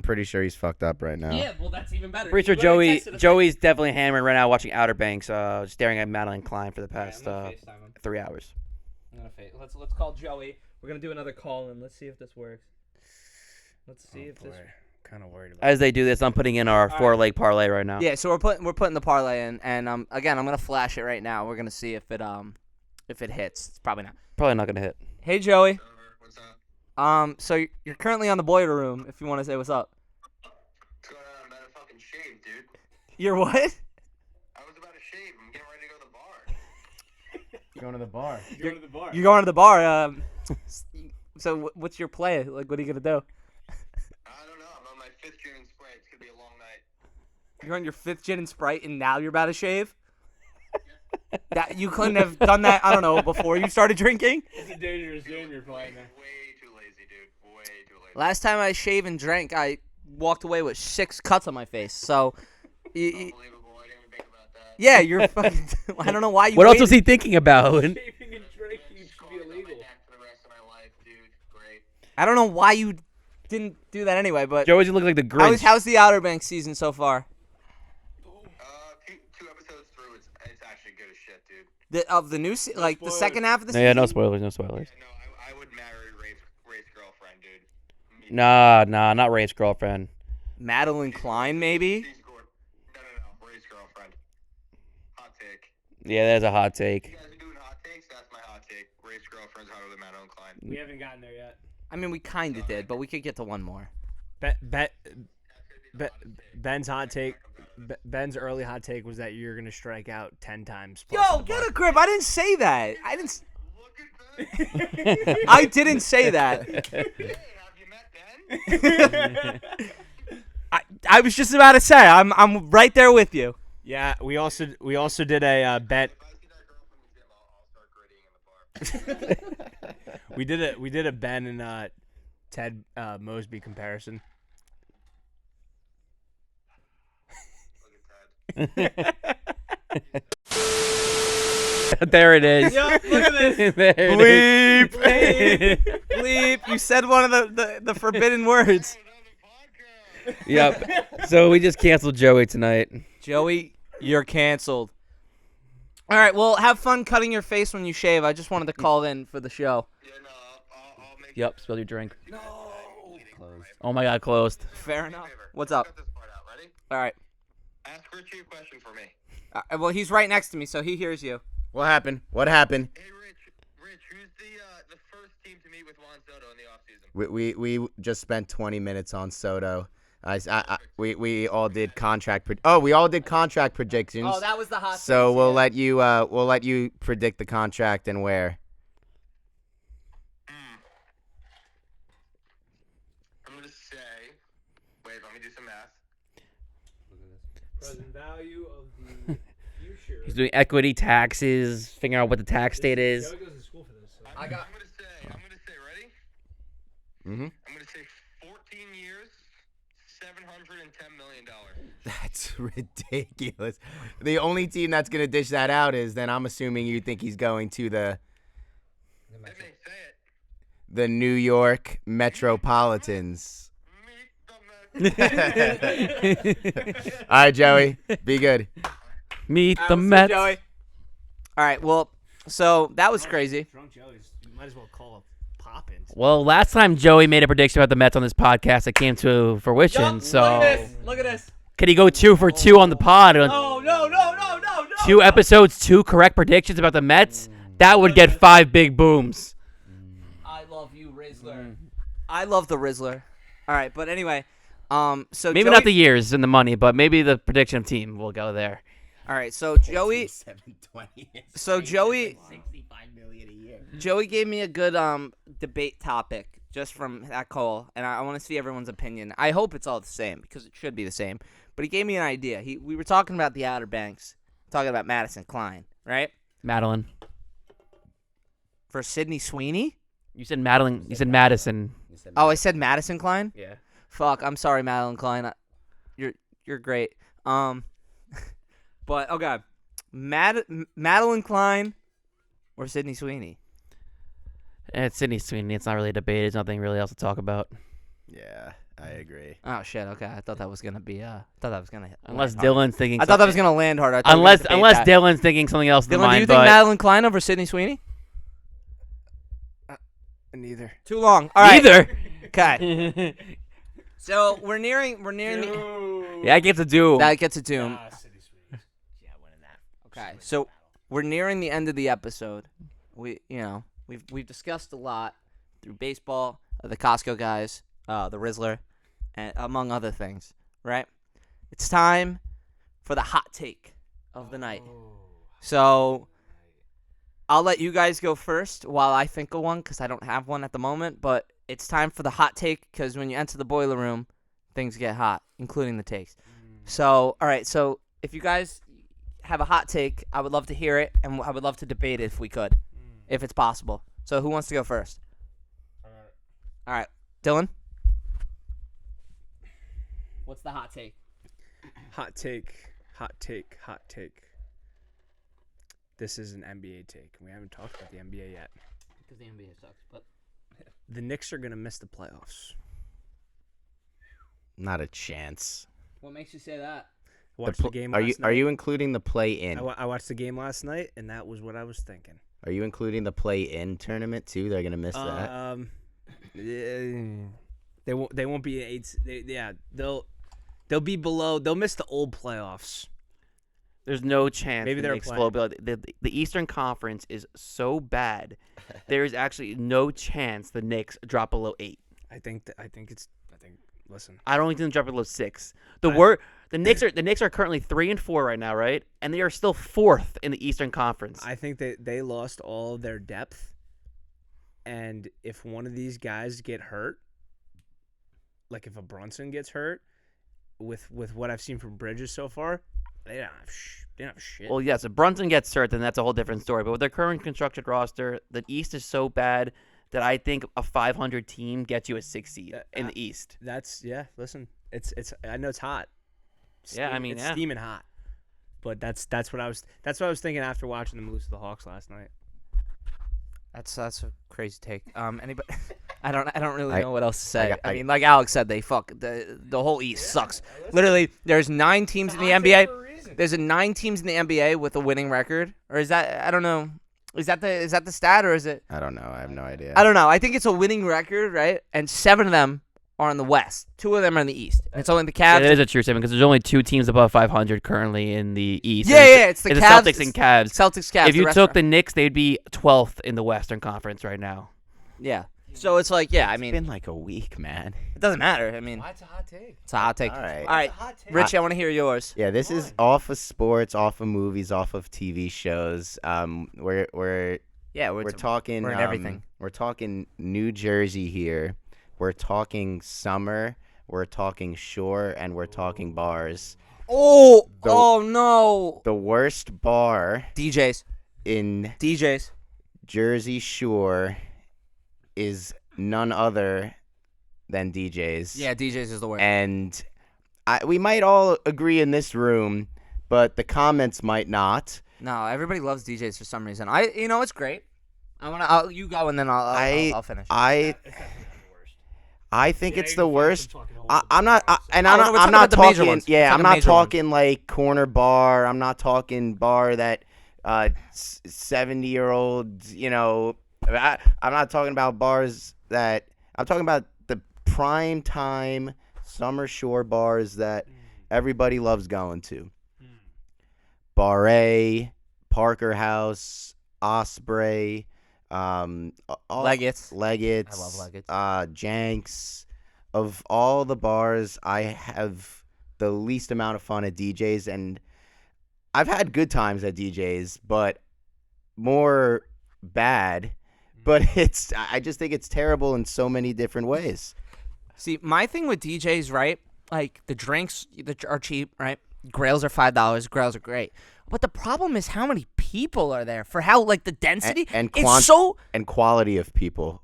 pretty sure he's fucked up right now. Yeah, well, that's even better. Pretty sure He literally texted us Joey's definitely hammering right now, watching Outer Banks, staring at Madeline Klein for the like, past "Alright, I'm gonna FaceTime him. 3 hours. I'm gonna Let's call Joey. We're gonna do another call and let's see if this works. Let's see if this. Kind of worried about. As they do this, I'm putting in our 4-leg parlay right now. Yeah, so we're putting the parlay in, and again, I'm gonna flash it right now. We're gonna see if it hits. It's probably not. Probably not gonna hit. Hey Joey. What's up? So you're currently on the boiler room. If you want to say what's up. What's going on? I'm about to fucking shave, dude. You're what? I was about to shave. I'm getting ready to go to the bar. Going to the bar. Go to the bar. You're going to the bar. So what's your play? Like, what are you gonna do? I don't know. I'm on my 5th gin and Sprite. It's gonna be a long night. You're on your 5th gin and Sprite, and now you're about to shave. That you couldn't have done that. I don't know, before you started drinking. It's a dangerous game you're playing there. Way too lazy, dude. Way too lazy. Last time I shaved and drank, I walked away with 6 cuts on my face. So, Unbelievable. I didn't even think about that. yeah, you're fucking. I don't know why you. What else waited. was he thinking about? Shaving and drinking should Scars be on my illegal. neck for the rest of my life, dude. Great. I don't know why you didn't do that anyway. But Joey's look like the Grinch. how's the Outer Banks season so far? Two episodes through, it's actually good as shit, dude. Of the new like the second half of the No, season. yeah, no spoilers, no spoilers. Yeah, no, I would marry Ray's girlfriend, dude. Nah, not Ray's girlfriend. Madeline Klein, maybe. She's good. No. Ray's girlfriend. Hot take. Yeah, there's a hot You take. guys are doing hot takes? That's my hot take. Ray's girlfriend's hotter than Madeline Klein. We haven't gotten there yet. I mean, we kind of did, but we could get to one more. Ben's hot take. Ben's early hot take was that you're gonna strike out 10 times. Yo, get a grip! I didn't say that. I didn't. Look at Ben. I didn't say that. Hey, have you met Ben? I was just about to say I'm right there with you. Yeah, we also did a bet. If I see that girl from the gym, I'll start grittying in the bar. We did a Ben and Ted Mosby comparison. Look at Ted. There it is. Yo, look at this. There it is. Bleep. Bleep. You said one of the forbidden words. Hey, another podcast. Yep. So we just canceled Joey tonight. Joey, you're canceled. All right, well, have fun cutting your face when you shave. I just wanted to call in for the show. Yeah, no, I'll make Yep, spill your drink. No. Oh my god, closed. Fair enough. What's up? Cut this part out. Ready? All right. Ask Richie a question for me. Well, he's right next to me, so he hears you. What happened? What happened? Hey, Rich, who's the first team to meet with Juan Soto in the offseason? We just spent 20 minutes on Soto. We all did contract. We all did contract predictions. Oh, that was the hot. So we'll let you predict the contract and where. doing equity taxes, figuring out what the tax state is. Joey goes to school for this. So. I'm gonna say, ready? Mm-hmm. I'm gonna say 14 years, $710 million. That's ridiculous. The only team that's gonna dish that out is then I'm assuming you think he's going to Let me say it. the New York Metropolitans. Meet the Mets. All right, Joey, be good. Meet the Mets. Joey. All right. Well, so that was crazy. Drunk Joey's. You might as well call a poppin'. Well, last time Joey made a prediction about the Mets on this podcast, it came to fruition. So Look at this. could he go 2 for 2 on the pod? Oh no. 2 episodes, 2 correct predictions about the Mets. That would get 5 big booms. I love you, Rizzler. I love the Rizzler. All right, but anyway, so Maybe Joey, not the years and the money, but maybe the prediction team will go there. All right, so Joey, 720. so Joey, 65 million a year. Joey gave me a good debate topic just from that call, and I want to see everyone's opinion. I hope it's all the same because it should be the same. But he gave me an idea. We were talking about the Outer Banks, talking about Madison Klein, right? Madeline. For Sidney Sweeney. You said Madeline. You said Madison. Oh, I said Madison Klein. Yeah. Fuck, I'm sorry, Madeline Klein. You're great. But okay, Madeline Klein or Sidney Sweeney. It's Sidney Sweeney. It's not really a debate. There's nothing really else to talk about. Yeah, I agree. Oh shit. Okay, I thought that was gonna be. Unless land hard. Dylan's thinking. I thought that was gonna land hard. I thought we were Unless gonna debate that. Dylan's thinking something else in Dylan, mind. do you think but Madeline Klein over Sidney Sweeney? Neither. Too long. All right. Neither. Okay. So we're nearing the. Yeah, I get to do. That gets a doom. Yeah, winning that. Okay, so we're nearing the end of the episode. We've discussed a lot through baseball, the Costco Guys, the Rizzler, and among other things. Right? It's time for the hot take of the night. So I'll let you guys go first while I think of one because I don't have one at the moment. But it's time for the hot take because when you enter the boiler room, things get hot, including the takes. So, all right. So if you guys have a hot take, I would love to hear it, and I would love to debate it if we could, if it's possible. So who wants to go first? All right, Dylan. What's the hot take? Hot take. This is an NBA take. We haven't talked about the NBA yet. Because the NBA sucks, but The Knicks are going to miss the playoffs. Not a chance. what makes you say that? I watched the game Are last you night. are you including the play-in? I watched the game last night, and that was what I was thinking. Are you including the play-in tournament too? They're gonna miss that. They won't be 8. They'll be below. They'll miss the old playoffs. There's no chance. Maybe the they're Knicks playing. will be- The Eastern Conference is so bad. There is actually no chance the Knicks drop below 8. Listen. I don't think they drop below 6. The Knicks are currently 3-4 right now, right? And they are still 4th in the Eastern Conference. I think they lost all of their depth, and if one of these guys get hurt, like if a Brunson gets hurt, with what I've seen from Bridges so far, they don't have shit. Well, yes, if Brunson gets hurt, then that's a whole different story. But with their current constructed roster, the East is so bad that I think a 500 team gets you a 6 seed in the East. Listen, it's I know it's hot. Yeah, I mean, it's yeah. steaming hot. But that's what I was thinking after watching them lose to the Hawks last night. That's a crazy take. Anybody? I don't really know what else to say. I- I mean, like Alex said, the whole East sucks. Literally, there's 9 teams in the NBA. There's 9 teams in the NBA with a winning record, or is that? I don't know. Is that the stat, or is it? I don't know. I have no idea. I don't know. I think it's a winning record, right? And 7 of them are in the West. 2 of them are in the East. And it's only the Cavs. It is a true statement because there's only 2 teams above 500 currently in the East. Yeah, it's the it's Cavs. the Celtics and Cavs. Celtics, Cavs. If you rest took are- the Knicks, they'd be 12th in the Western Conference right now. yeah. So it's like, yeah. I mean, It's been like a week, man. it doesn't matter. I mean, It's a hot take. it's a hot take. All right. All right, Rich, I want to hear yours. Yeah, this is off of sports, off of movies, off of TV shows. We're Yeah, we're talking. we're in everything. We're talking New Jersey here. We're talking summer. We're talking shore, and we're talking bars. Oh, The- oh no. The worst bar DJs. in DJs. Jersey Shore is none other than DJs. Yeah, DJs is the worst. And we might all agree in this room, but the comments might not. No, everybody loves DJs for some reason. It's great. You go and then I'll finish. I think it's you the can worst. fucking hold I'm not, the and Oh, I'm no, not, we're I'm talking not about the major talking. ones. We're Yeah, I'm talking not major ones. talking like corner bar. I'm not talking bar that 70-year-old. I'm not talking about bars that. I'm talking about the prime time summer shore bars that everybody loves going to. Bar A, Parker House, Osprey, Leggett's. Leggett's. I love Leggett's. Jenks. Of all the bars, I have the least amount of fun at DJs, and I've had good times at DJs, but more bad. But I just think it's terrible in so many different ways. See, my thing with DJs, right? Like the drinks are cheap, right? Grails are $5. Grails are great. But the problem is how many people are there for how the density. And it's so. and quality of people.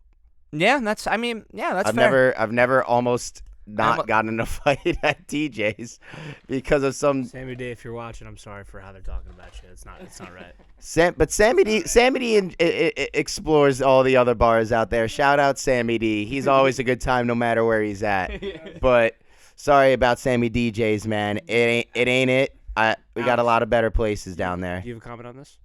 Yeah, that's fair. I've never almost not gotten in a fight at DJs because of some. Sammy D, if you're watching, I'm sorry for how they're talking about you. It's not right. But Sammy D explores all the other bars out there. Shout out Sammy D. He's always a good time no matter where he's at. But sorry about Sammy DJs, man. It ain't it. We got a lot of better places down there. Do you have a comment on this?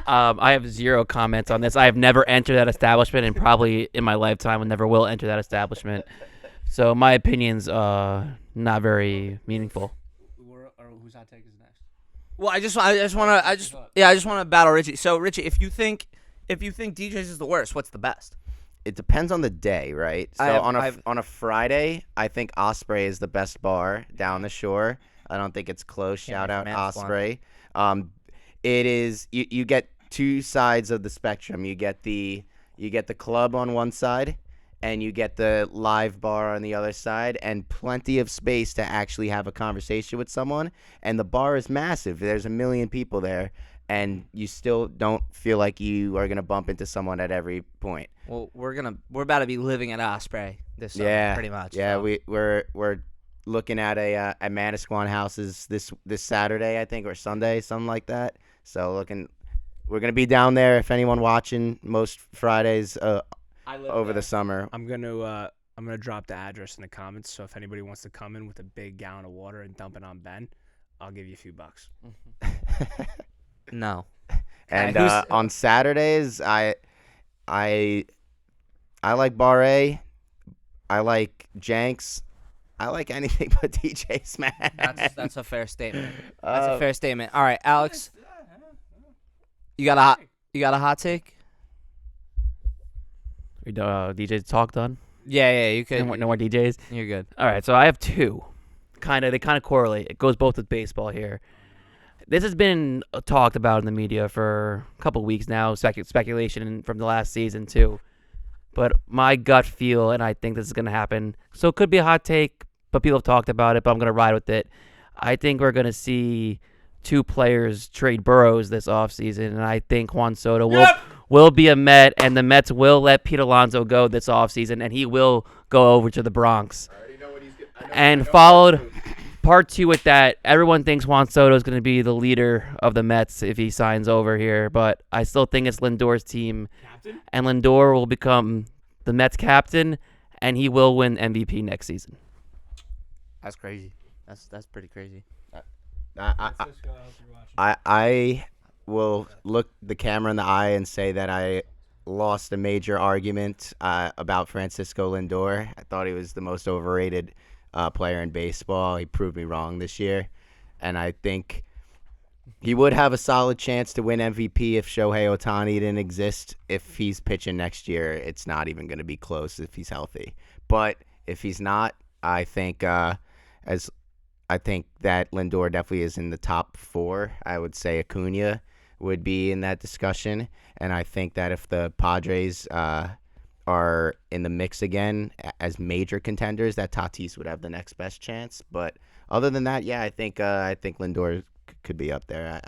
I have 0 comments on this. I have never entered that establishment, and probably in my lifetime, I never will enter that establishment. So my opinion's not very meaningful. Whose hot take is next? Well, I just want to battle Richie. So Richie, if you think DJs is the worst, what's the best? It depends on the day, right? So on a Friday, I think Osprey is the best bar down the shore. I don't think it's close. Shout out Osprey. It is you get two sides of the spectrum. You get the club on one side, and you get the live bar on the other side, and plenty of space to actually have a conversation with someone. And the bar is massive. There's 1 million people there, and you still don't feel like you are gonna bump into someone at every point. Well, we're about to be living at Osprey this summer, pretty much. Yeah, so. we're looking at at Manasquan houses this Saturday, I think, or Sunday, something like that. So we're gonna be down there. If anyone watching, most Fridays over the summer. I'm gonna drop the address in the comments. So if anybody wants to come in with a big gallon of water and dump it on Ben, I'll give you a few bucks. No. And on Saturdays, I like Bar A. I like Jenks. I like anything but DJs, man. That's a fair statement. That's a fair statement. All right, Alex. You got a hot take? DJ talk done? Yeah, you could. No more DJs? You're good. All right, so I have 2. They kind of correlate. It goes both with baseball here. This has been talked about in the media for a couple weeks now, speculation from the last season too. But my gut feel, and I think this is going to happen, so it could be a hot take, but people have talked about it, but I'm going to ride with it. I think we're going to see 2 players trade Burrows this offseason, and I think Juan Soto will be a Met, and the Mets will let Pete Alonso go this offseason, and he will go over to the Bronx. And followed part 2 with that, everyone thinks Juan Soto is going to be the leader of the Mets if he signs over here, but I still think it's Lindor's team. Captain? And Lindor will become the Mets captain, and he will win MVP next season. That's crazy. That's pretty crazy. I will look the camera in the eye and say that I lost a major argument about Francisco Lindor. I thought he was the most overrated player in baseball. He proved me wrong this year, and I think he would have a solid chance to win MVP if Shohei Ohtani didn't exist. If he's pitching next year, it's not even going to be close if he's healthy. But if he's not, I think that Lindor definitely is in the top 4. I would say Acuna would be in that discussion, and I think that if the Padres are in the mix again as major contenders, that Tatis would have the next best chance. But Other than that, yeah, I think Lindor could be up there.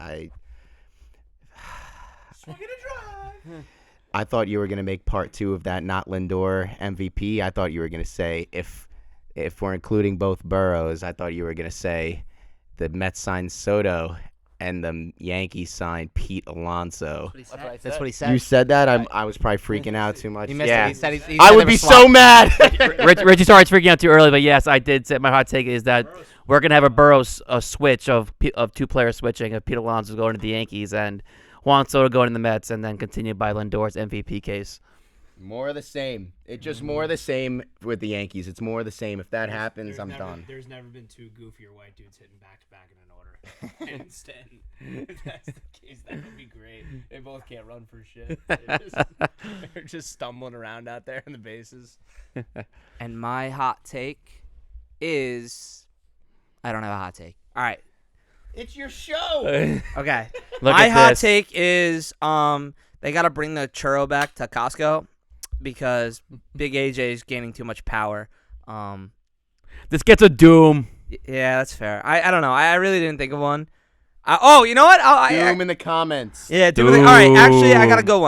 I thought you were gonna make part 2 of that, not Lindor MVP. I thought you were gonna say if we're including both Burrows, I thought you were gonna say the Mets signed Soto and the Yankees signed Pete Alonso. That's what he said. You said that? I was probably freaking out too much. He missed Yeah. it. He said he I said would they be were so swapped. mad. Richie, sorry, it's freaking out too early, but yes, I did say my hot take is that we're gonna have a Burrows a switch of 2 players switching of Pete Alonso going to the Yankees and Juan Soto going to the Mets, and then continued by Lindor's MVP case. More of the same. It's just more of the same with the Yankees. It's more of the same. If that happens, I'm done. There's never been 2 goofier white dudes hitting back to back in an order. And Stanton. If that's the case, that would be great. They both can't run for shit. They're just stumbling around out there in the bases. And my hot take is, I don't have a hot take. All right. It's your show. Okay. Look My at hot this. take is they got to bring the churro back to Costco because Big AJ is gaining too much power. This gets a doom. Yeah, that's fair. I don't know. I really didn't think of one. Oh, you know what? Doom in the comments. Yeah, do it. All right, actually, I got a good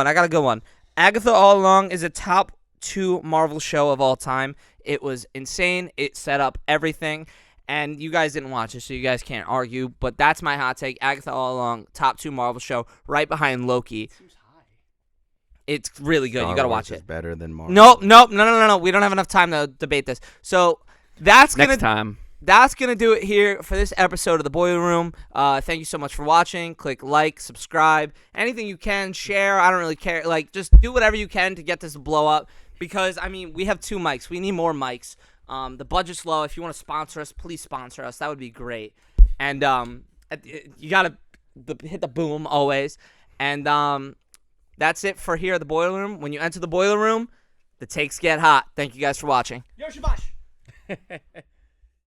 one. Agatha All Along is a top 2 Marvel show of all time. It was insane. It set up everything. And you guys didn't watch it, so you guys can't argue. But that's my hot take. Agatha All Along, top 2 Marvel show, right behind Loki. It's really good. You got to watch Is it. better than Marvel. No. We don't have enough time to debate this. So that's Next time. That's going to do it here for this episode of The Boiler Room. Thank you so much for watching. Click like, subscribe, anything you can, share. I don't really care. Like, just do whatever you can to get this to blow up because, I mean, we have 2 mics. We need more mics. The budget's low. If you want to sponsor us, please sponsor us. That would be great. And you got to hit the boom always. And that's it for here at The Boiler Room. When you enter The Boiler Room, the takes get hot. Thank you guys for watching. Yo, Shabash!